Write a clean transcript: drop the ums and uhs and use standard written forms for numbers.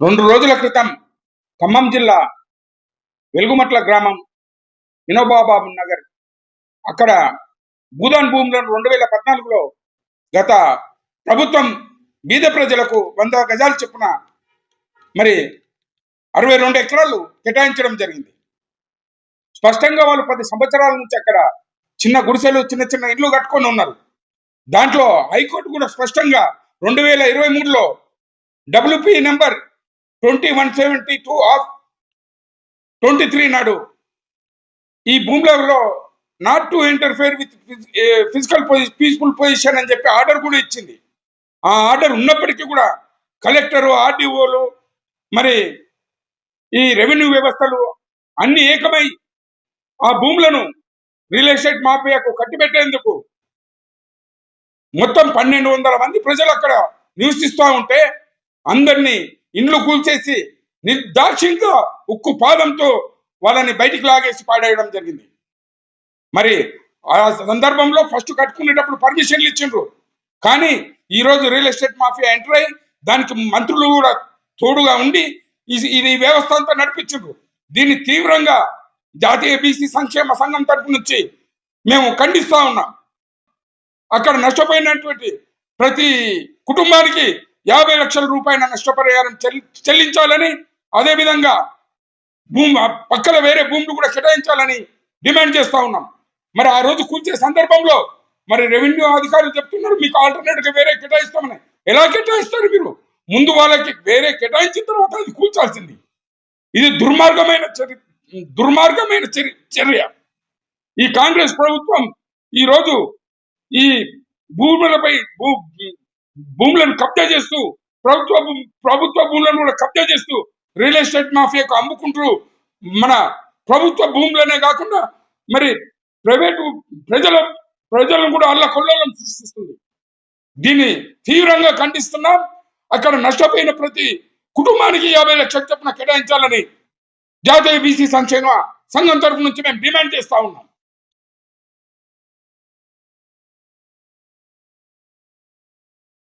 2 రోజుల క్రితం ఖమ్మం జిల్లా వెలుగుమట్ల గ్రామం వినోబాబాబు నగర్ అక్కడ భూదాన్ భూములను 2014లో గత ప్రభుత్వం బీద ప్రజలకు 100 గజాలు చొప్పున మరి 62 ఎకరాలు కేటాయించడం జరిగింది. స్పష్టంగా వాళ్ళు 10 సంవత్సరాల నుంచి అక్కడ చిన్న గుడిసెలు చిన్న చిన్న ఇళ్ళు కట్టుకొని ఉన్నారు. దాంట్లో హైకోర్టు కూడా స్పష్టంగా 2023లో WP నెంబర్ 2172 ఆఫ్ 23 నాడు ఈ భూములలో not to interfere with physical peaceful position అని చెప్పి ఆర్డర్ కూడా ఇచ్చింది. ఆ ఆర్డర్ ఉన్నప్పటికీ కూడా కలెక్టరు, ఆర్డీఓలు, మరి ఈ రెవెన్యూ వ్యవస్థలు అన్ని ఏకమై ఆ భూములను రియల్ ఎస్టేట్ మాఫియాకు కట్టిపెట్టేందుకు మొత్తం 1200 మంది ప్రజలు అక్కడ నివసిస్తూ ఉంటే అందరినీ ఇండ్లు కూల్చేసి నిర్దాక్షిణ్యంగా ఉక్కు పాదంతో వాళ్ళని బయటికి లాగేసి పాడేయడం జరిగింది. మరి ఆ సందర్భంలో ఫస్ట్ కట్టుకునేటప్పుడు పర్మిషన్లు ఇచ్చిండ్రు, కానీ ఈరోజు రియల్ ఎస్టేట్ మాఫియా ఎంటర్ అయ్యి దానికి మంత్రులు కూడా తోడుగా ఉండి ఇది వ్యవస్థ అంతా నడిపించిండ్రు. దీన్ని తీవ్రంగా జాతీయ బీసీ సంక్షేమ సంఘం తరపు నుంచి మేము ఖండిస్తా ఉన్నాం. అక్కడ నష్టపోయినటువంటి ప్రతి కుటుంబానికి 50 లక్షల రూపాయల నష్టపరిహారం చెల్లించాలని, అదేవిధంగా పక్కన వేరే భూములు కూడా కేటాయించాలని డిమాండ్ చేస్తా ఉన్నాం. మరి ఆ రోజు కూల్చే సందర్భంలో మరి రెవెన్యూ అధికారులు చెప్తున్నారు మీకు ఆల్టర్నేట్ గా వేరే కేటాయిస్తామని. ఎలా కేటాయిస్తారు మీరు? ముందు వాళ్ళకి వేరే కేటాయించిన తర్వాత అది కూల్చాల్సింది. ఇది దుర్మార్గమైన చర్య. ఈ కాంగ్రెస్ ప్రభుత్వం ఈ రోజు ఈ భూములను కబ్జా చేస్తూ ప్రభుత్వ భూములను కూడా కబ్జా చేస్తూ రియల్ ఎస్టేట్ మాఫియాకు అమ్ముకుంటూ మన ప్రభుత్వ భూములనే కాకుండా మరి ప్రైవేటు ప్రజలను కూడా అల్లకొల్లోలం సృష్టిస్తుంది. దీన్ని తీవ్రంగా ఖండిస్తున్నాం. అక్కడ నష్టపోయిన ప్రతి కుటుంబానికి 50 లక్షల చొప్పున కేటాయించాలని జాతీయ బీసీ సంక్షేమ సంఘం తరఫు నుంచి మేము డిమాండ్ చేస్తా ఉన్నాం.